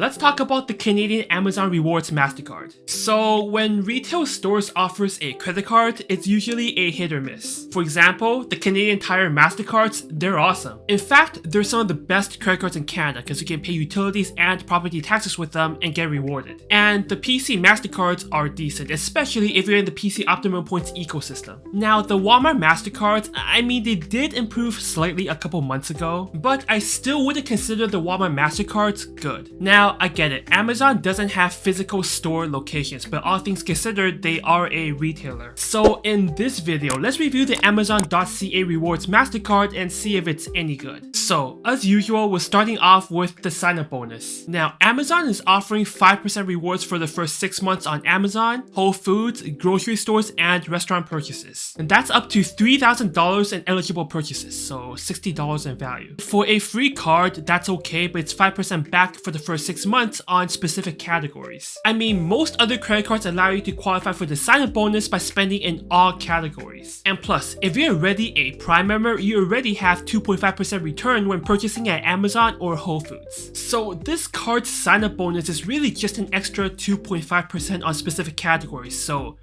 Let's talk about the Canadian Amazon Rewards Mastercard. So when retail stores offers a credit card, it's usually a hit or miss. For example, the Canadian Tire Mastercards, they're awesome. In fact, they're some of the best credit cards in Canada because you can pay utilities and property taxes with them and get rewarded. And the PC Mastercards are decent, especially if you're in the PC Optimum Points ecosystem. Now, the Walmart Mastercards, I mean, they did improve slightly a couple months ago, but I still wouldn't consider the Walmart Mastercards good. Now, I get it, Amazon doesn't have physical store locations, but all things considered, they are a retailer. So in this video, let's review the Amazon.ca Rewards Mastercard and see if it's any good. So, as usual, we're starting off with the sign-up bonus. Now, Amazon is offering 5% rewards for the first 6 months on Amazon, Whole Foods, grocery stores, and restaurant purchases. And that's up to $3,000 in eligible purchases, so $60 in value. For a free card, that's okay, but it's 5% back for the first 6 months on specific categories. I mean, most other credit cards allow you to qualify for the sign-up bonus by spending in all categories. And plus, if you're already a Prime member, you already have 2.5% return when purchasing at Amazon or Whole Foods. So this card's sign-up bonus is really just an extra 2.5% on specific categories, so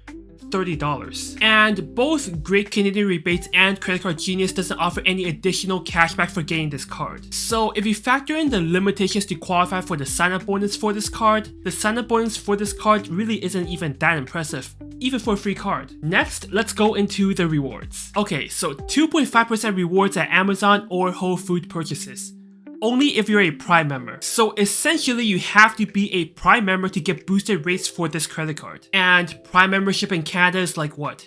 $30. And both Great Canadian Rebates and Credit Card Genius doesn't offer any additional cashback for getting this card. So if you factor in the limitations to qualify for the sign-up bonus for this card, the sign-up bonus for this card really isn't even that impressive, even for a free card. Next, let's go into the rewards. Okay, so 2.5% rewards at Amazon or Whole Food purchases. Only if you're a Prime member. So essentially, you have to be a Prime member to get boosted rates for this credit card. And Prime membership in Canada is like what?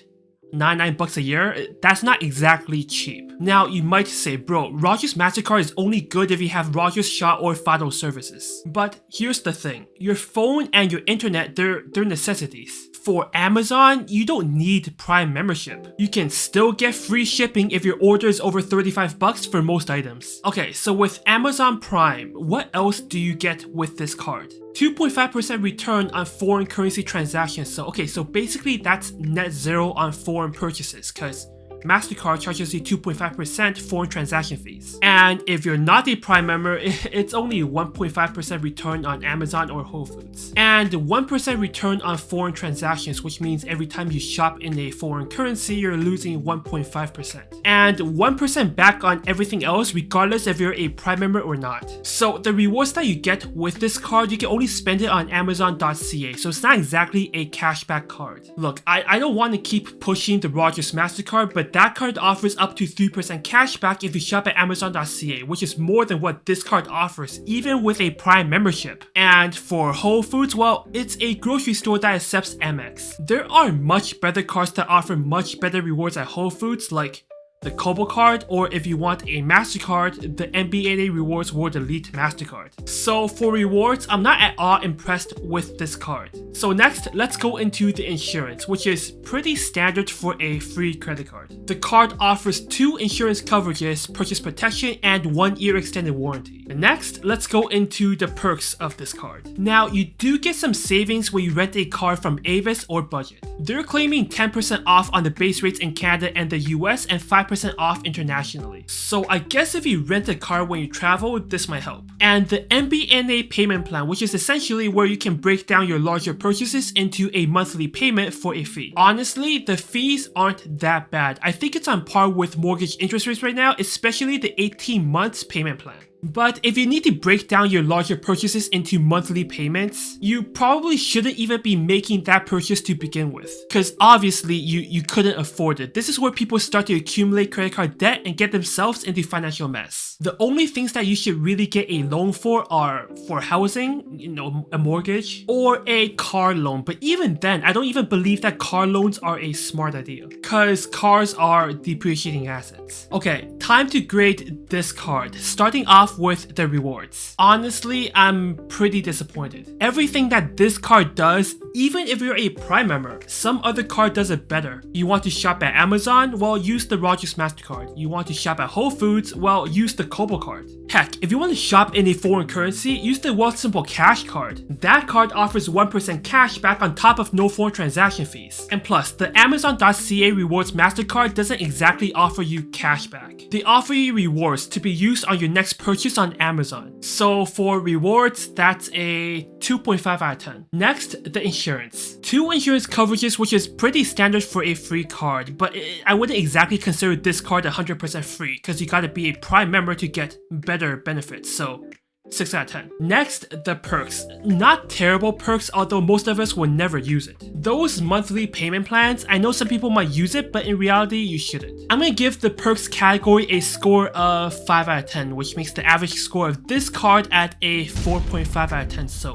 $99 a year? That's not exactly cheap. Now, you might say, bro, Rogers Mastercard is only good if you have Rogers, Shaw, or Fido services. But here's the thing. Your phone and your internet, they're necessities. For Amazon, you don't need Prime membership. You can still get free shipping if your order is over $35 for most items. Okay, so with Amazon Prime, what else do you get with this card? 2.5% return on foreign currency transactions. So basically that's net zero on foreign purchases because Mastercard charges you 2.5% foreign transaction fees. And if you're not a Prime member, it's only 1.5% return on Amazon or Whole Foods. And 1% return on foreign transactions, which means every time you shop in a foreign currency, you're losing 1.5%. And 1% back on everything else, regardless if you're a Prime member or not. So the rewards that you get with this card, you can only spend it on Amazon.ca, so it's not exactly a cashback card. Look, I don't want to keep pushing the Rogers Mastercard, but that card offers up to 3% cashback if you shop at Amazon.ca, which is more than what this card offers, even with a Prime membership. And for Whole Foods, well, it's a grocery store that accepts Amex. There are much better cards that offer much better rewards at Whole Foods, like the Kobo card, or if you want a MasterCard, the MBNA Rewards World Elite MasterCard. So for rewards, I'm not at all impressed with this card. So next, let's go into the insurance, which is pretty standard for a free credit card. The card offers 2 insurance coverages, purchase protection, and 1-year extended warranty. And next, let's go into the perks of this card. Now, you do get some savings when you rent a car from Avis or Budget. They're claiming 10% off on the base rates in Canada and the US and 5% off internationally. So I guess if you rent a car when you travel, this might help. And the MBNA payment plan, which is essentially where you can break down your larger purchases into a monthly payment for a fee. Honestly, the fees aren't that bad. I think it's on par with mortgage interest rates right now, especially the 18 months payment plan. But if you need to break down your larger purchases into monthly payments, you probably shouldn't even be making that purchase to begin with. Because obviously you couldn't afford it. This is where people start to accumulate credit card debt and get themselves into financial mess. The only things that you should really get a loan for are for housing, a mortgage, or a car loan. But even then, I don't even believe that car loans are a smart idea. Because cars are depreciating assets. Okay, time to grade this card. Starting off with the rewards. Honestly, I'm pretty disappointed. Everything that this card does, even if you're a Prime member, some other card does it better. You want to shop at Amazon? Well, use the Rogers Mastercard. You want to shop at Whole Foods? Well, use the Kobo card. Heck, if you want to shop in a foreign currency, use the Wealthsimple Cash card. That card offers 1% cash back on top of no foreign transaction fees. And plus, the Amazon.ca Rewards Mastercard doesn't exactly offer you cash back. They offer you rewards to be used on your next purchase purchase on Amazon. So for rewards, that's a 2.5 out of 10. Next, the insurance. 2 insurance coverages, which is pretty standard for a free card, but I wouldn't exactly consider this card 100% free because you gotta be a Prime member to get better benefits, so 6 out of 10. Next, the perks. Not terrible perks, although most of us will never use it. Those monthly payment plans, I know some people might use it, but in reality, you shouldn't. I'm gonna give the perks category a score of 5 out of 10, which makes the average score of this card at a 4.5 out of 10, so.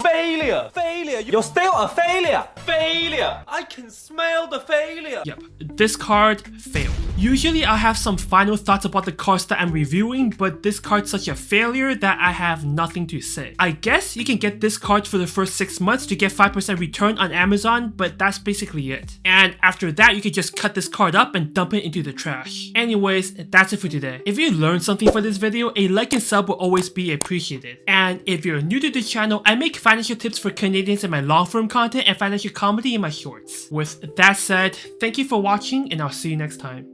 Failure! Failure! You're still a failure! Failure! I can smell the failure! Yep, this card failed. Usually I'll have some final thoughts about the cards that I'm reviewing, but this card's such a failure that I have nothing to say. I guess you can get this card for the first 6 months to get 5% return on Amazon, but that's basically it. And after that, you can just cut this card up and dump it into the trash. Anyways, that's it for today. If you learned something from this video, a like and sub will always be appreciated. And if you're new to the channel, I make financial tips for Canadians in my long-form content and financial comedy in my shorts. With that said, thank you for watching and I'll see you next time.